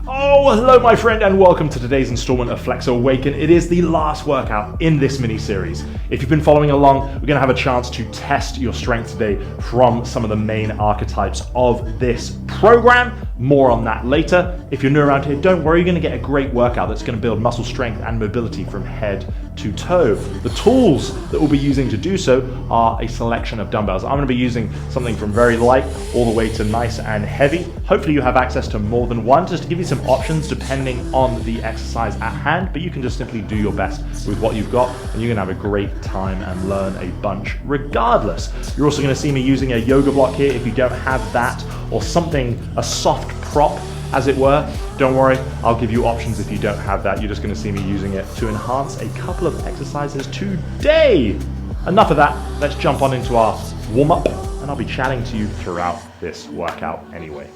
Oh, hello my friend, and welcome to today's installment of Flex Awaken. It is the last workout in this mini-series. If you've been following along, we're going to have a chance to test your strength today from some of the main archetypes of this program. More on that later. If you're new around here, don't worry, you're going to get a great workout that's going to build muscle strength and mobility from head to toe. The tools that we'll be using to do so are a selection of dumbbells. I'm going to be using something from very light all the way to nice and heavy. Hopefully you have access to more than one, just to give you some options depending on the exercise at hand, but you can just simply do your best with what you've got and you're gonna have a great time and learn a bunch regardless. You're also gonna see me using a yoga block here if you don't have that, or something, a soft prop as it were. Don't worry, I'll give you options if you don't have that. You're just gonna see me using it to enhance a couple of exercises today. Enough of that, let's jump on into our warm-up and I'll be chatting to you throughout this workout anyway.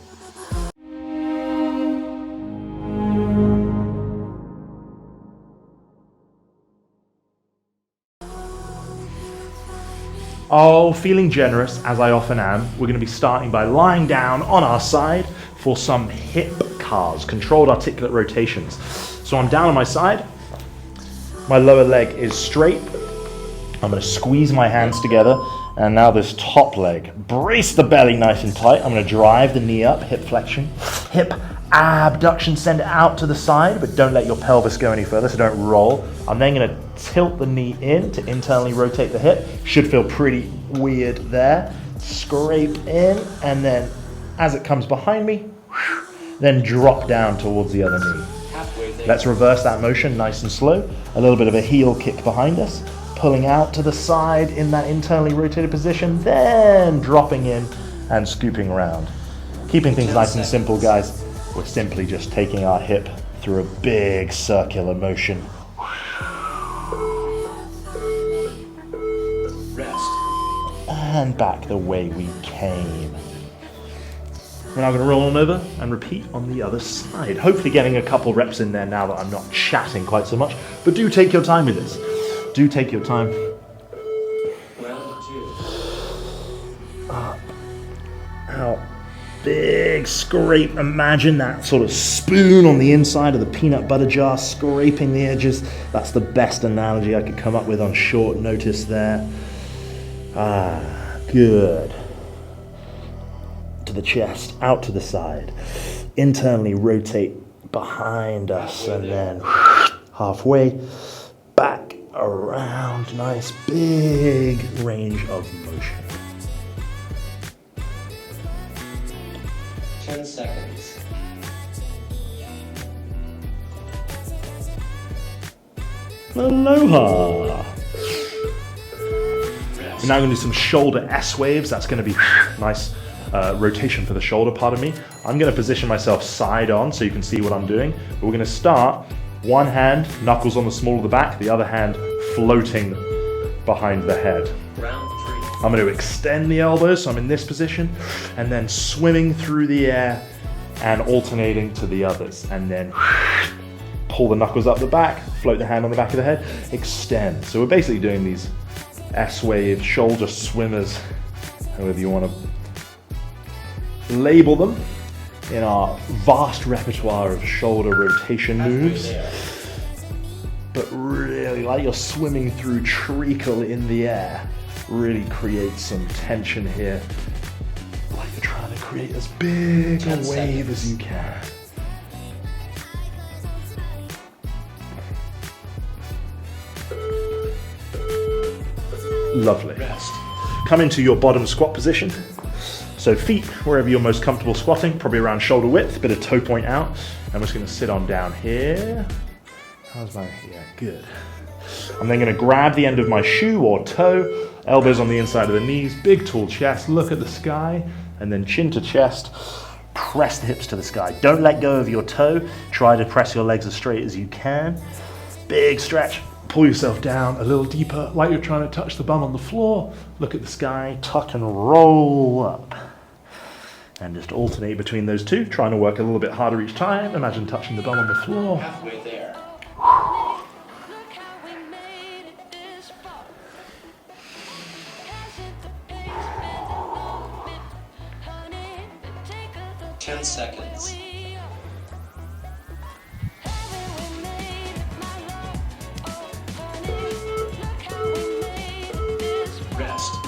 Oh, feeling generous, as I often am, we're going to be starting by lying down on our side for some hip cars, controlled articulate rotations. So I'm down on my side, my lower leg is straight, I'm going to squeeze my hands together, and now this top leg, brace the belly nice and tight. I'm going to drive the knee up, hip flexion, hip abduction, send it out to the side, but don't let your pelvis go any further, so don't roll. I'm then going to tilt the knee in to internally rotate the hip. Should feel pretty weird there. Scrape in, and then as it comes behind me, then drop down towards the other knee. Let's reverse that motion nice and slow. A little bit of a heel kick behind us, pulling out to the side in that internally rotated position, then dropping in and scooping around. Keeping things nice and simple, guys. We're simply just taking our hip through a big circular motion. Rest. And back the way we came. We're now going to roll on over and repeat on the other side. Hopefully getting a couple reps in there now that I'm not chatting quite so much. But do take your time with this. Do take your time. Round two. Up. Out. Big scrape. Imagine that sort of spoon on the inside of the peanut butter jar, scraping the edges. That's the best analogy I could come up with on short notice there. Good. To the chest, out to the side. Internally rotate behind us and then halfway back around. Nice big range of motion. 10 seconds. Aloha. We're now going to do some shoulder S waves. That's going to be nice rotation for the shoulder part of me. I'm going to position myself side on so you can see what I'm doing. But we're going to start one hand, knuckles on the small of the back, the other hand floating behind the head. Round three. I'm going to extend the elbows, so I'm in this position, and then swimming through the air and alternating to the others. And then pull the knuckles up the back, float the hand on the back of the head, extend. So we're basically doing these S-wave shoulder swimmers, however you want to label them, in our vast repertoire of shoulder rotation moves. But really, like you're swimming through treacle in the air, really create some tension here. Like you're trying to create as big a wave as you can. Lovely. Rest. Come into your bottom squat position. So feet wherever you're most comfortable squatting, probably around shoulder width, bit of toe point out. I'm just going to sit on down here. How's my, yeah, good. I'm then going to grab the end of my shoe or toe, elbows on the inside of the knees, big tall chest, look at the sky, and then chin to chest, press the hips to the sky. Don't let go of your toe. Try to press your legs as straight as you can. Big stretch. Pull yourself down a little deeper, like you're trying to touch the bum on the floor. Look at the sky, tuck and roll up. And just alternate between those two, trying to work a little bit harder each time. Imagine touching the bum on the floor. Halfway there. 10 seconds.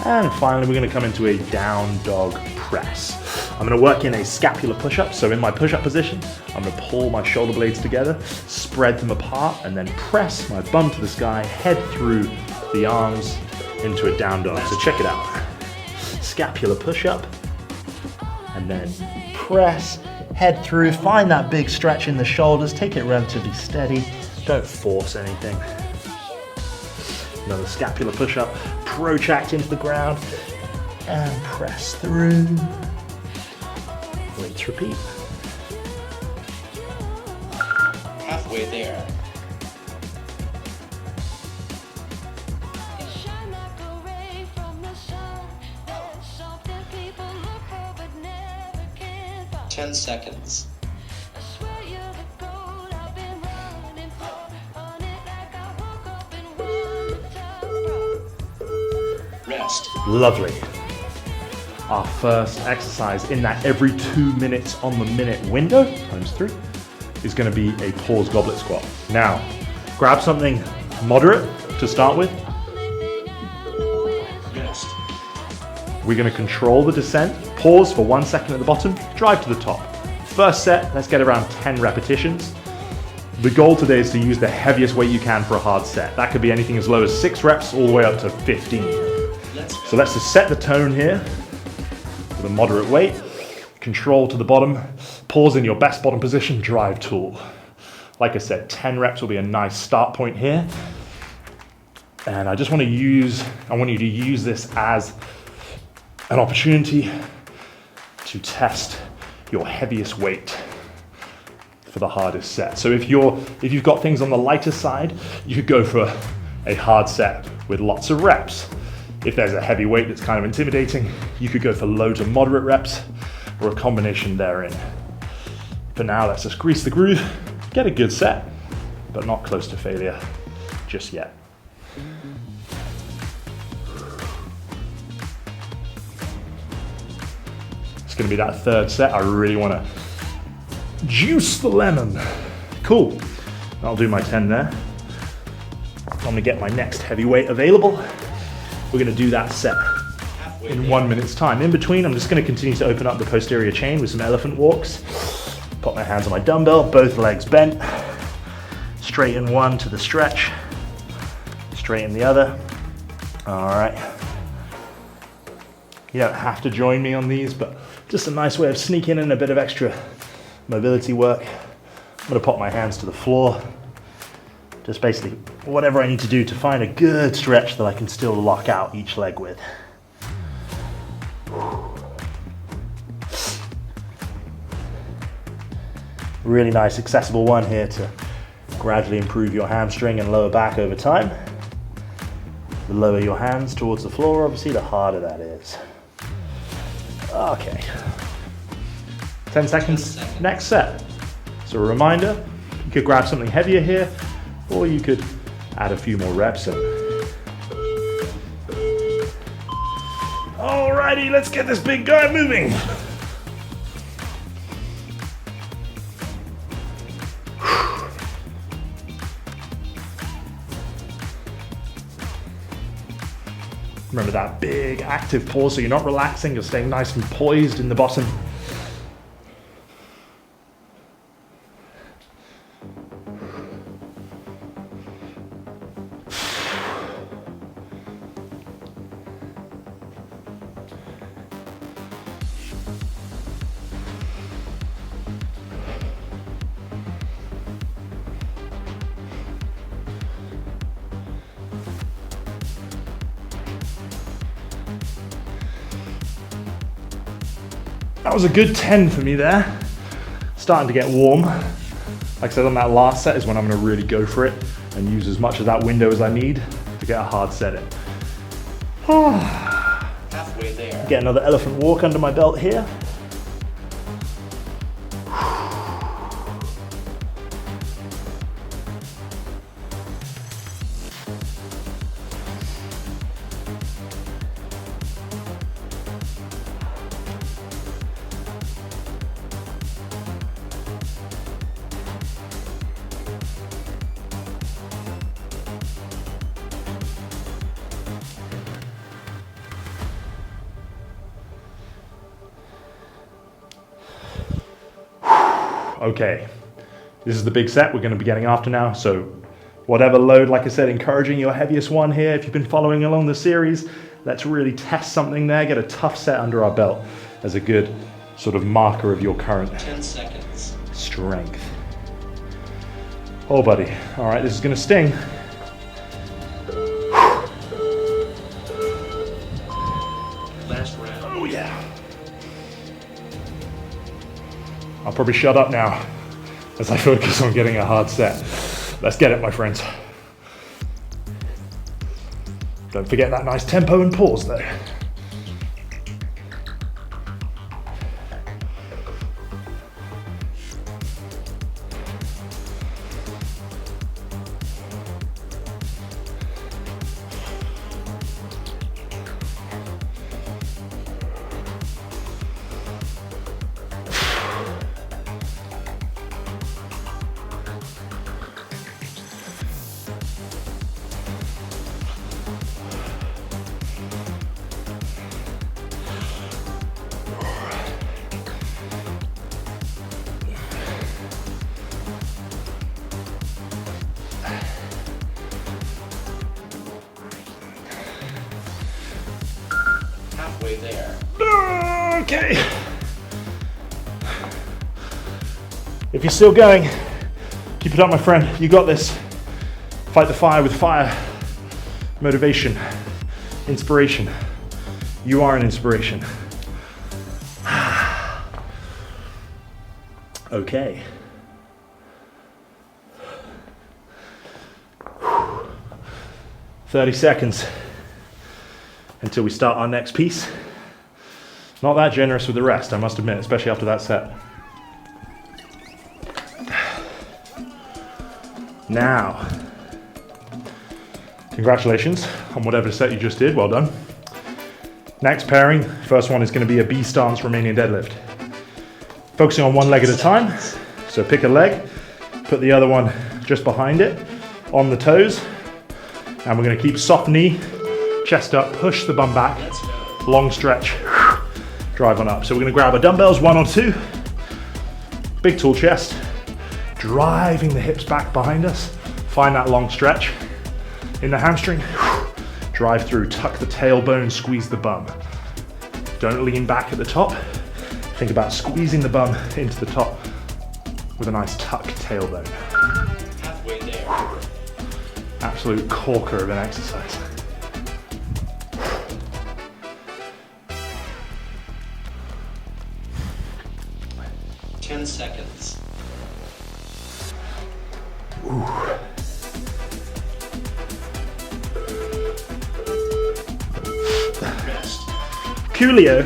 And finally, we're going to come into a down dog press. I'm going to work in a scapular push-up. So in my push-up position, I'm going to pull my shoulder blades together, spread them apart, and then press my bum to the sky, head through the arms into a down dog. So check it out. Scapular push-up, and then press, head through, find that big stretch in the shoulders, take it relatively steady, don't force anything. Another scapular push-up, protract into the ground, and press through. Let's repeat. Halfway there. You shine like a ray from the sun. There's something people look for but never can find. 10 seconds. I swear you're the gold I've been running for. On it like I woke up and won the top. Rest. Lovely. Our first exercise in that every 2 minutes on the minute window, times 3, is going to be a pause goblet squat. Now, grab something moderate to start with. Rest. We're going to control the descent, pause for 1 second at the bottom, drive to the top. First set, let's get around 10 repetitions. The goal today is to use the heaviest weight you can for a hard set. That could be anything as low as 6 reps all the way up to 15. So let's just set the tone here with a moderate weight. Control to the bottom, pause in your best bottom position, drive tool. Like I said, 10 reps will be a nice start point here. And I want you to use this as an opportunity to test your heaviest weight for the hardest set. So if you've got things on the lighter side, you could go for a hard set with lots of reps. If there's a heavy weight that's kind of intimidating, you could go for low to moderate reps or a combination therein. For now, let's just grease the groove, get a good set, but not close to failure just yet. It's gonna be that third set. I really wanna juice the lemon. Cool, I'll do my 10 there. I'm gonna get my next heavy weight available. We're gonna do that set in 1 minute's time. In between, I'm just gonna continue to open up the posterior chain with some elephant walks. Put my hands on my dumbbell, both legs bent. Straighten one to the stretch. Straighten the other. All right. You don't have to join me on these, but just a nice way of sneaking in a bit of extra mobility work. I'm gonna pop my hands to the floor. Just basically whatever I need to do to find a good stretch that I can still lock out each leg with. Really nice accessible one here to gradually improve your hamstring and lower back over time. The lower your hands towards the floor, obviously, the harder that is. Okay. 10 seconds, next set. So a reminder, you could grab something heavier here, or you could add a few more reps in. Alrighty, let's get this big guy moving. Remember that big active pause, so you're not relaxing, you're staying nice and poised in the bottom. That was a good 10 for me there. Starting to get warm. Like I said, on that last set is when I'm gonna really go for it and use as much of that window as I need to get a hard set in. Halfway there. Get another elephant walk under my belt here. Okay, this is the big set we're going to be getting after now. So whatever load, like I said, encouraging your heaviest one here. If you've been following along the series, let's really test something there, get a tough set under our belt as a good sort of marker of your current 10 seconds. strength. Oh, buddy. All right, this is going to sting. Last round. Oh, yeah. I'll probably shut up now as I focus on getting a hard set. Let's get it, my friends. Don't forget that nice tempo and pause though. Halfway there. Okay. If you're still going, keep it up, my friend. You got this. Fight the fire with fire. Motivation. Inspiration. You are an inspiration. Okay. Whew. 30 seconds until we start our next piece. Not that generous with the rest, I must admit, especially after that set. Now, congratulations on whatever set you just did, well done. Next pairing, first one is going to be a B stance Romanian deadlift. Focusing on one leg at a time, so pick a leg, put the other one just behind it, on the toes, and we're going to keep soft knee, chest up, push the bum back, Let's go. long stretch, drive on up. So we're going to grab our dumbbells, 1 or 2, big tall chest, driving the hips back behind us, find that long stretch in the hamstring, drive through, tuck the tailbone, squeeze the bum. Don't lean back at the top. Think about squeezing the bum into the top with a nice tuck tailbone. Halfway there. Absolute corker of an exercise. Ten seconds. Rest. Coolio.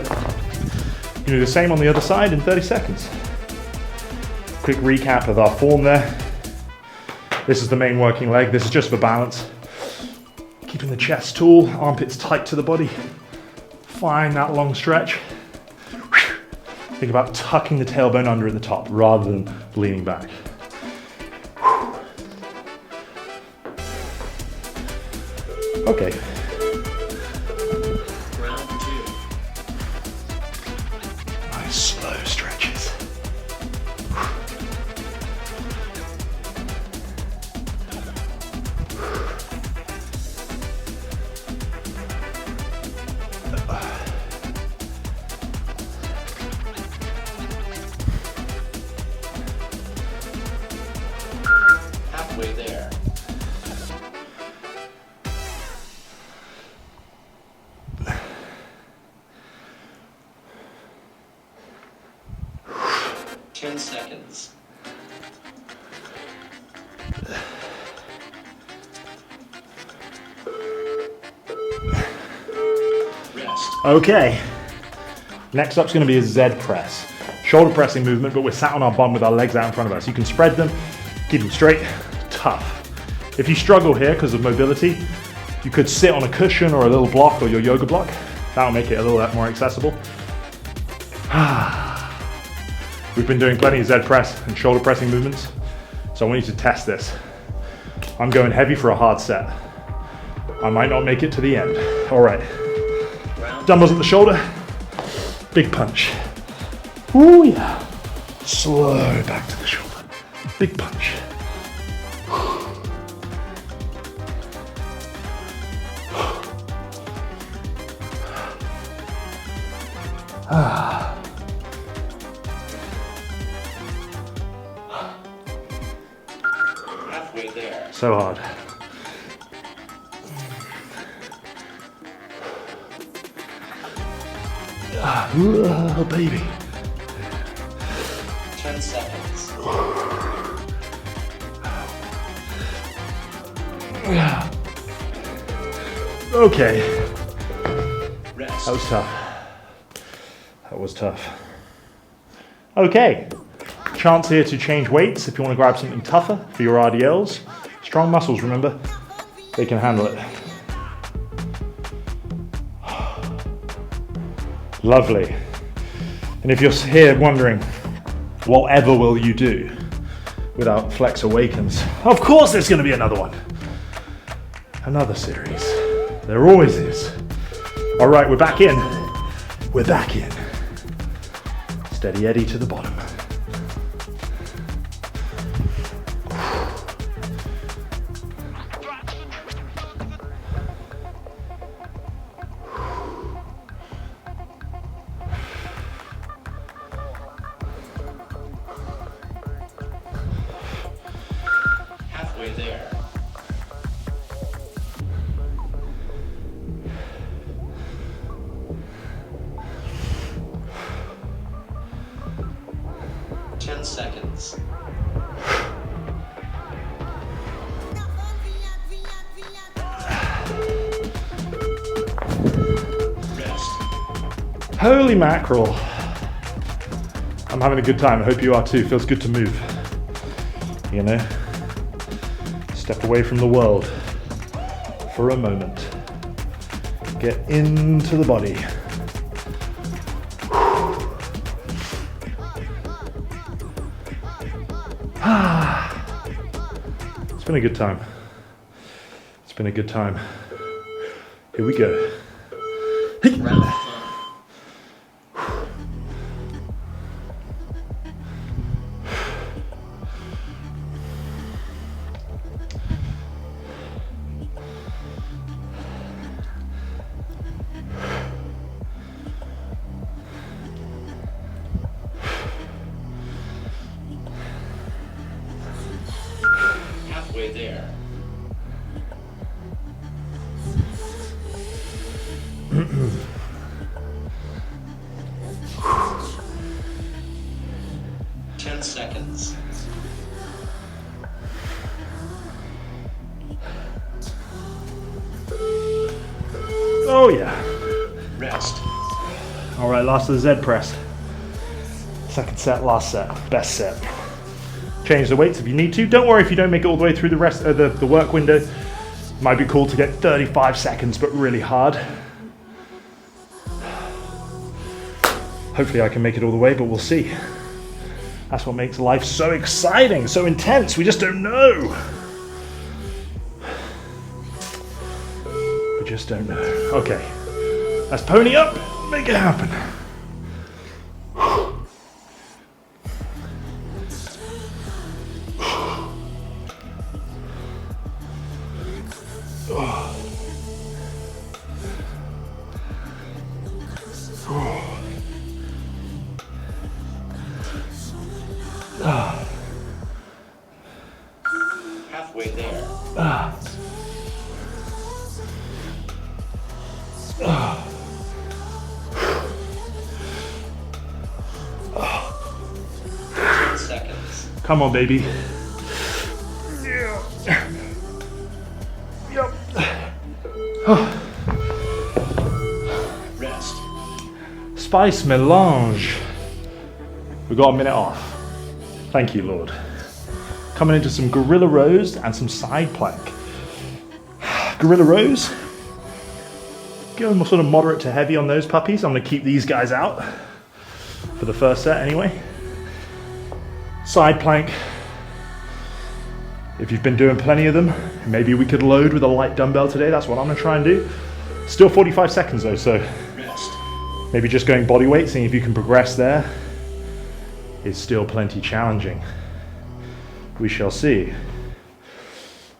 You do the same on the other side in 30 seconds. Quick recap of our form there. This is the main working leg. This is just for balance. Keeping the chest tall, armpits tight to the body. Find that long stretch. Think about tucking the tailbone under at the top rather than leaning back. Okay. Round 2. Nice slow stretches. Halfway there. Ten seconds. Rest. Okay. Next up's going to be a Z press. Shoulder pressing movement, but we're sat on our bum with our legs out in front of us. You can spread them, keep them straight, tough. If you struggle here because of mobility, you could sit on a cushion or a little block or your yoga block. That'll make it a little bit more accessible. We've been doing plenty of Z press and shoulder pressing movements, so I want you to test this. I'm going heavy for a hard set. I might not make it to the end. All right, Round dumbbells at the shoulder, big punch. Ooh, yeah. Slow back to the shoulder. Big punch. Halfway there. So hard. Oh, baby. 10 seconds. Okay. Rest. That was tough. That was tough. Okay. Chance here to change weights if you want to grab something tougher for your RDLs. Strong muscles, remember? They can handle it. Lovely. And if you're here wondering, whatever will you do without Flex Awakens? Of course there's going to be another one. Another series. There always is. All right, we're back in. We're back in. Steady Eddie to the bottom. Halfway there. Seconds. Rest. Holy mackerel. I'm having a good time. I hope you are too. Feels good to move. You know? Step away from the world for a moment. Get into the body. It's been a good time. It's been a good time. Here we go. Round one. Halfway there. Ten seconds. Oh yeah. Rest. All right, last of the Z press. Second set, last set, best set. Change the weights if you need to. Don't worry if you don't make it all the way through the rest of the work window. Might be cool to get 35 seconds, but really hard. Hopefully I can make it all the way, but we'll see. That's what makes life so exciting, so intense. We just don't know. We just don't know. Okay, let's pony up, make it happen. Halfway there. 10 seconds. Come on, baby. Yeah. Yep. Rest. Spice melange. We got a minute off. Thank you, Lord. Coming into some gorilla rows and some side plank. Gorilla rows. Going sort of moderate to heavy on those puppies. I'm going to keep these guys out for the first set anyway. Side plank. If you've been doing plenty of them, maybe we could load with a light dumbbell today. That's what I'm going to try and do. Still 45 seconds though, so Rest. maybe just going body weight, seeing if you can progress there. is still plenty challenging. We shall see.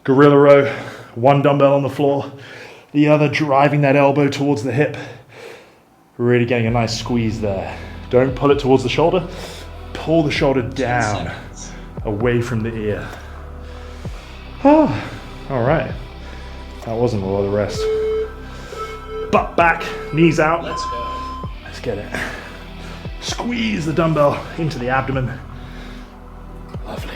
Gorilla row, one dumbbell on the floor, the other driving that elbow towards the hip. Really getting a nice squeeze there. Don't pull it towards the shoulder. Pull the shoulder 10 down, seconds. away from the ear. Oh, all right. That wasn't a lot of rest. Butt back, knees out. Let's go. Let's get it. Squeeze the dumbbell into the abdomen. Lovely.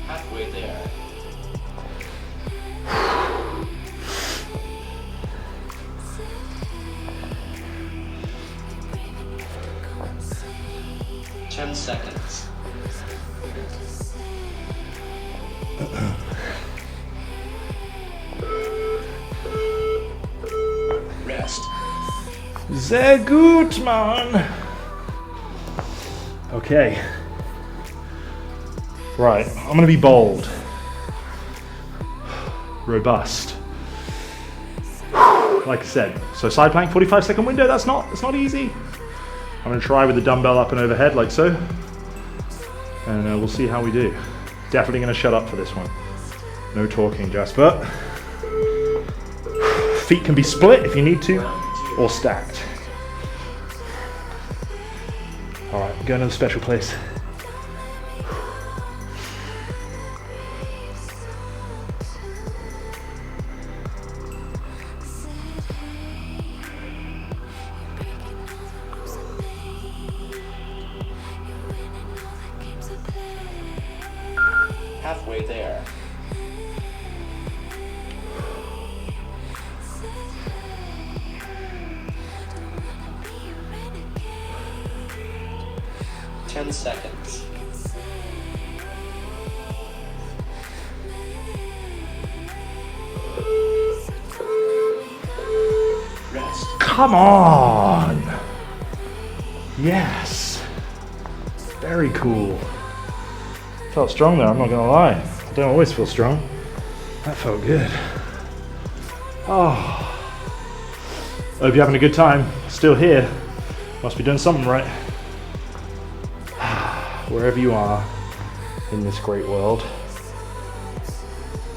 Halfway there. Ten seconds. Rest. Sehr gut, man. Okay. Right, I'm gonna be bold. Robust. Like I said, so side plank, 45-second window, that's not easy. I'm gonna try with the dumbbell up and overhead like so. And we'll see how we do. Definitely gonna shut up for this one. No talking, Jasper. Feet can be split if you need to, or stacked. All right, going to the special place. Halfway there. Ten seconds. Rest. Come on! Yes. Very cool. Felt strong there, I'm not gonna lie. I don't always feel strong. That felt good. Oh. Hope you're having a good time. Still here. Must be doing something right. Wherever you are in this great world.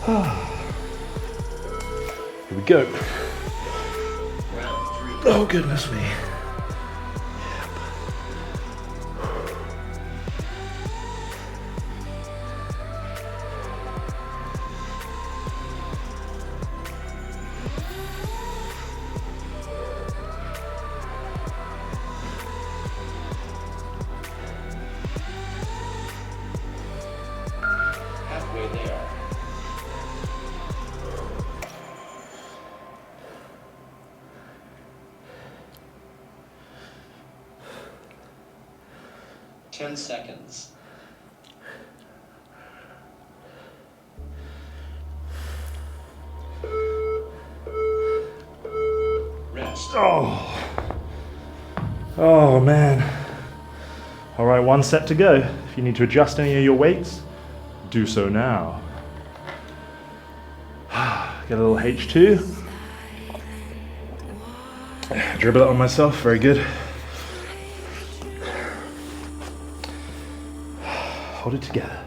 Here we go. Round 3. Oh, goodness me. Halfway there. Ten seconds. Rest. Oh man. All right, one set to go. If you need to adjust any of your weights, do so now. Get a little H2. Dribble it on myself, very good. Hold it together.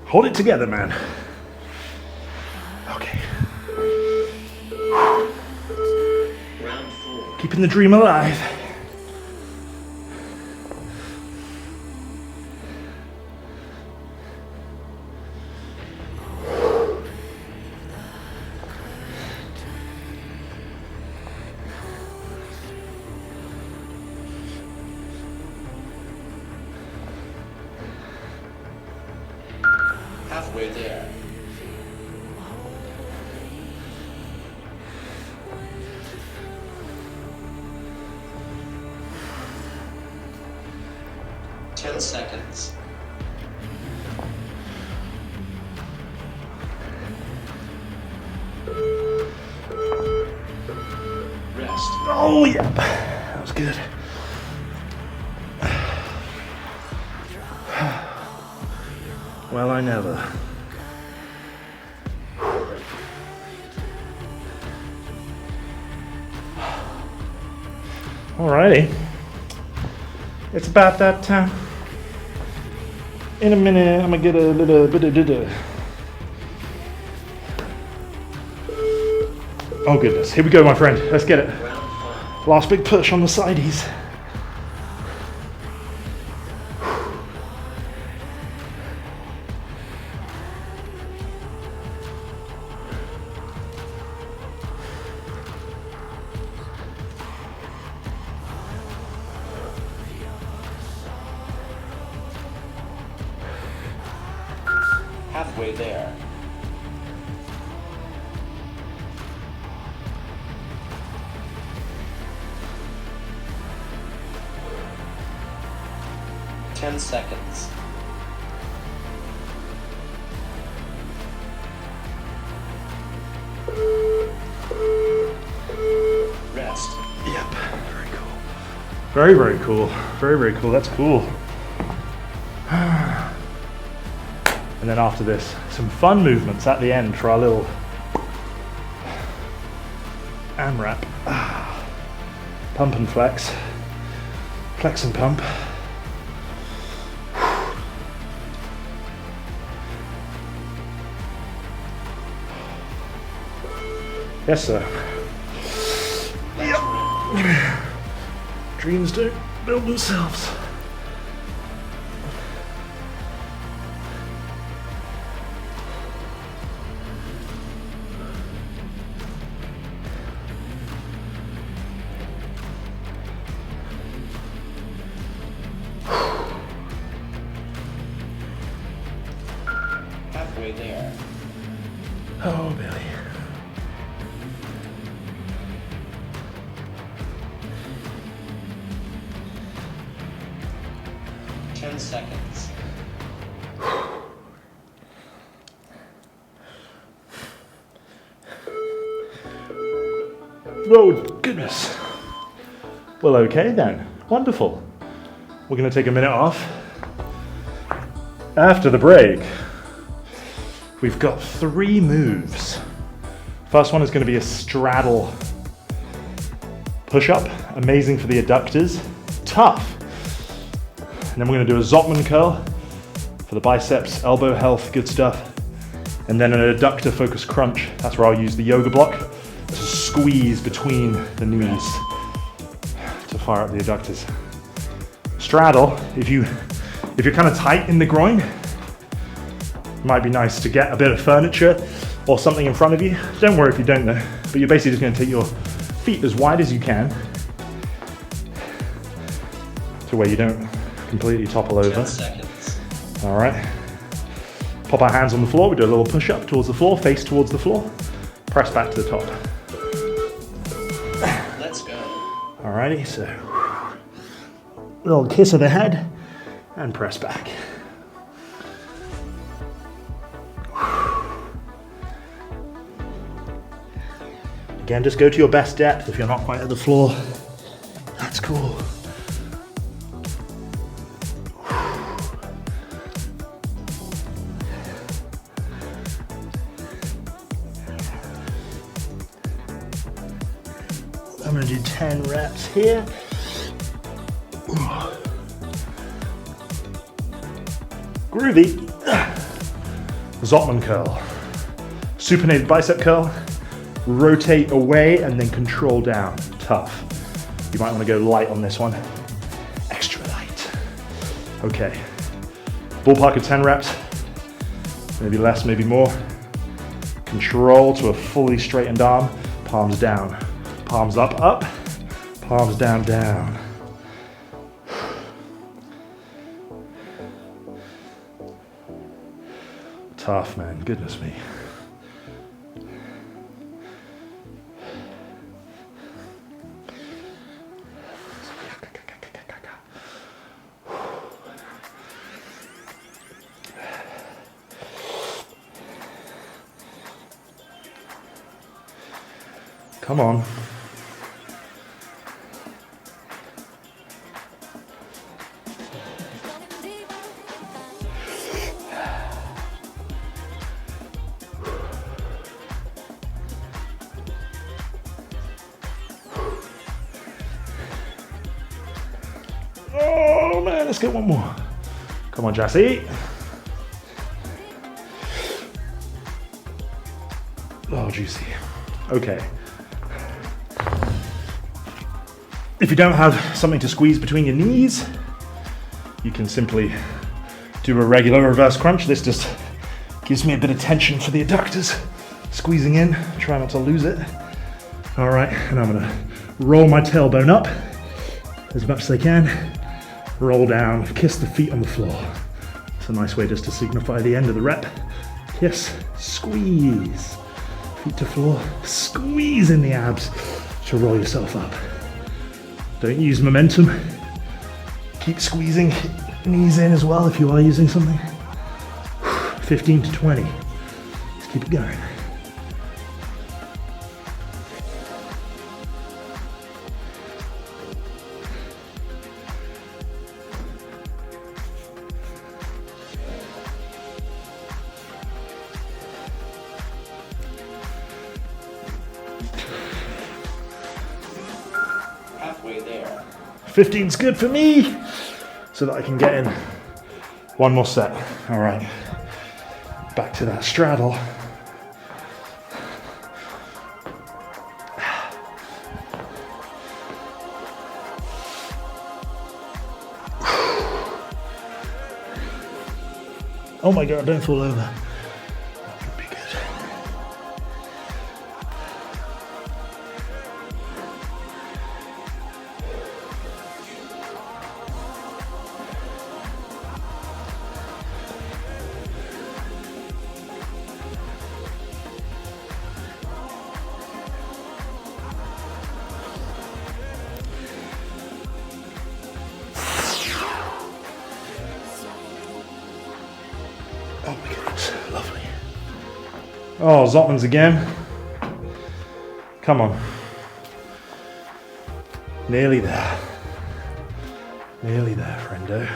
Hold it together, man. Okay. Round 4. Keeping the dream alive. Halfway there. Ten seconds. Rest. Oh yeah, that was good. Well, I never. Alrighty. It's about that time. In a minute, I'm gonna get a little bit of. Oh goodness, here we go, my friend. Let's get it. Last big push on the sideys. Halfway there. Ten seconds. Rest. Yep, very cool. Very, very cool. Very, very cool. That's cool. And then after this, some fun movements at the end for our little AMRAP. Pump and flex. Flex and pump. Yes, sir. Yep. Dreams don't build themselves. Halfway there. Oh, Billy. Seconds. Oh, goodness. Well, okay then. Wonderful. We're going to take a minute off. After the break, we've got 3 moves. First one is going to be a straddle push-up. Amazing for the adductors. Tough. And then we're going to do a Zottman curl for the biceps, elbow health, good stuff. And then an adductor focused crunch. That's where I'll use the yoga block to squeeze between the knees to fire up the adductors. Straddle, if you're kind of tight in the groin, it might be nice to get a bit of furniture or something in front of you. Don't worry if you don't though, but you're basically just going to take your feet as wide as you can to where you don't completely topple over. 10 seconds. All right. Pop our hands on the floor. We do a little push up towards the floor, face towards the floor. Press back to the top. Let's go. Alrighty, so little kiss of the head and press back. Again, just go to your best depth if you're not quite at the floor. That's cool. I'm going to do 10 reps here. Groovy. Zottman curl. Supinated bicep curl. Rotate away and then control down. Tough. You might want to go light on this one. Extra light. Okay. Ballpark of 10 reps. Maybe less, maybe more. Control to a fully straightened arm. Palms down. Palms up, up. Palms down, down. Tough, man. Goodness me. Come on. right, let's get one more. Come on, Jassy. Oh, juicy. Okay. If you don't have something to squeeze between your knees, you can simply do a regular reverse crunch. This just gives me a bit of tension for the adductors. Squeezing in, try not to lose it. All right, and I'm gonna roll my tailbone up as much as I can. Roll down, kiss the feet on the floor. It's a nice way just to signify the end of the rep. Kiss, squeeze. Feet to floor, squeeze in the abs to roll yourself up. Don't use momentum. Keep squeezing knees in as well if you are using something. 15 to 20. Let's keep it going. Halfway there. 15's good for me, so that I can get in one more set. All right, back to that straddle. Oh my God, don't fall over. That would be good. Oh my goodness, lovely. Oh, Zotmans again. Come on. Nearly there. Nearly there, friendo.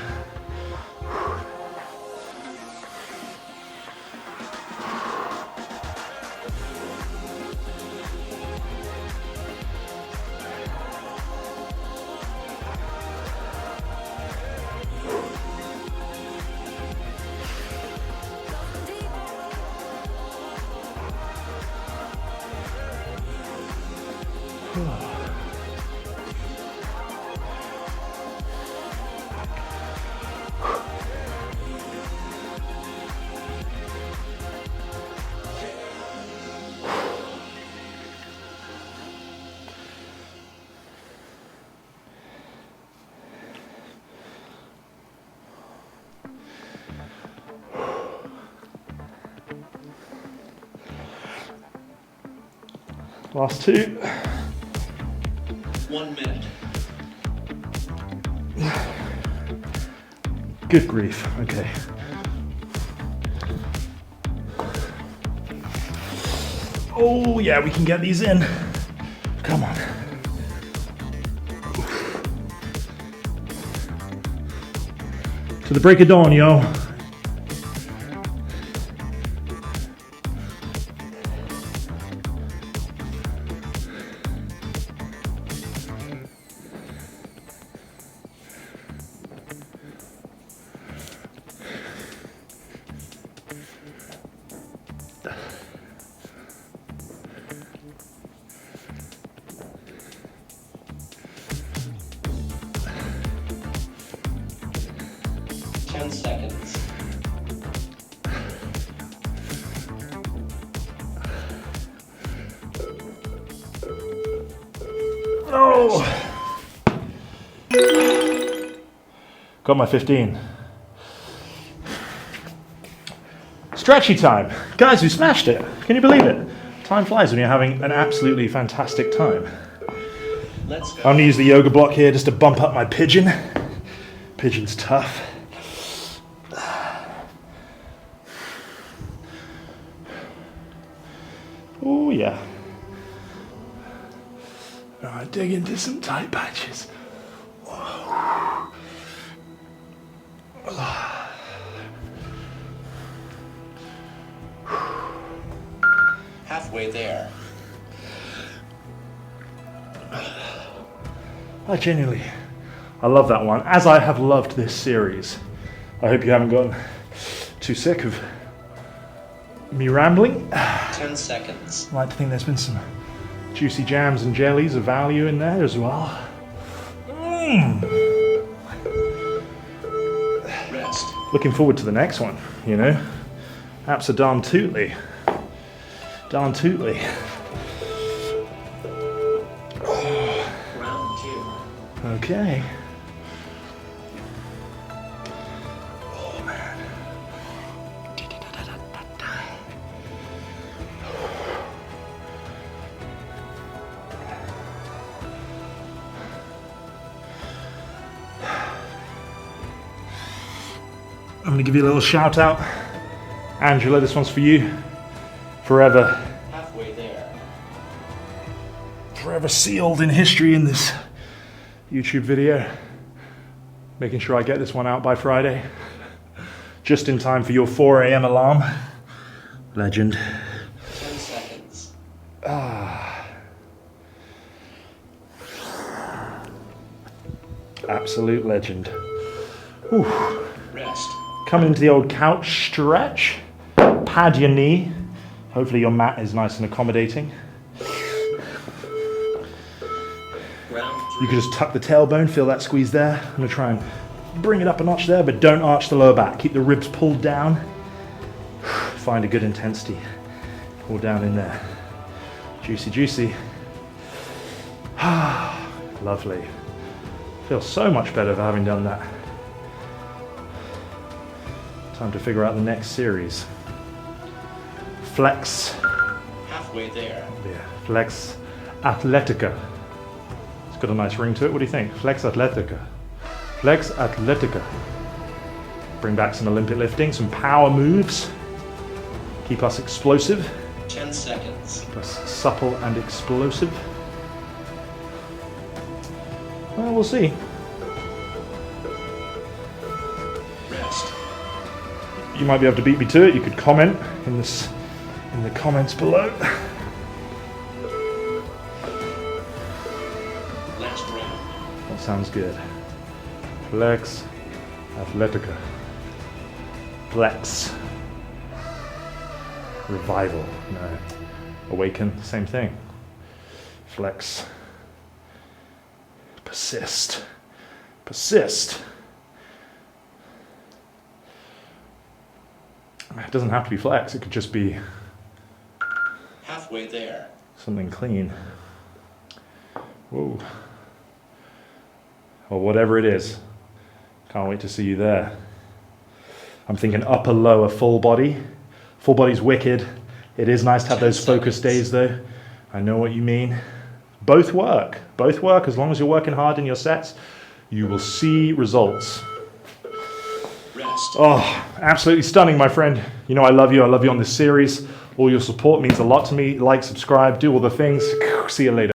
Last two. 1 minute. Good grief, okay. Oh yeah, we can get these in. Come on. To the break of dawn, yo. Seconds. Oh! Got my 15. Stretchy time. Guys, we smashed it. Can you believe it? Time flies when you're having an absolutely fantastic time. Let's go. I'm gonna use the yoga block here just to bump up my pigeon. Pigeon's tough. Oh yeah. Alright, dig into some tight patches. Whoa. Halfway there. I genuinely I love that one, as I have loved this series. I hope you haven't gotten too sick of me rambling. 10 seconds. I like to think there's been some juicy jams and jellies of value in there as well. Rest. Looking forward to the next one, you know. Apps are darn tootly. Darn tootly. Round 2. Okay. Oh man. I'm gonna give you a little shout out. Angela, this one's for you. Forever. Halfway there. Forever sealed in history in this YouTube video. Making sure I get this one out by Friday. Just in time for your 4 a.m. alarm. Legend. 10 seconds. Absolute legend. Whew. Rest. Coming into the old couch stretch. Pad your knee. Hopefully your mat is nice and accommodating. Round 3. You can just tuck the tailbone, feel that squeeze there. I'm gonna try and bring it up a notch there, but don't arch the lower back. Keep the ribs pulled down. Find a good intensity. Pull down in there. Juicy, juicy. Lovely. Feels so much better for having done that. Time to figure out the next series. Flex. Halfway there. Yeah, Flex Athletica. It's got a nice ring to it. What do you think? Flex Athletica. Flex Athletica. Bring back some Olympic lifting, some power moves. Keep us explosive. 10 seconds. Keep us supple and explosive. Well, we'll see. Rest. You might be able to beat me to it. You could comment in the comments below. Last round. That sounds good. Flex Athletica. Flex. Revival. No. Awaken. Same thing. Flex. Persist. Persist. It doesn't have to be flex. It could just be Halfway there. something clean. Whoa. Or whatever it is. Can't wait to see you there. I'm thinking upper, lower, full body. Full body's wicked. It is nice to have those focus days though. I know what you mean. Both work. Both work. As long as you're working hard in your sets, you will see results. Rest. Oh, absolutely stunning, my friend. You know I love you. I love you on this series. All your support means a lot to me. Like, subscribe, do all the things. See you later.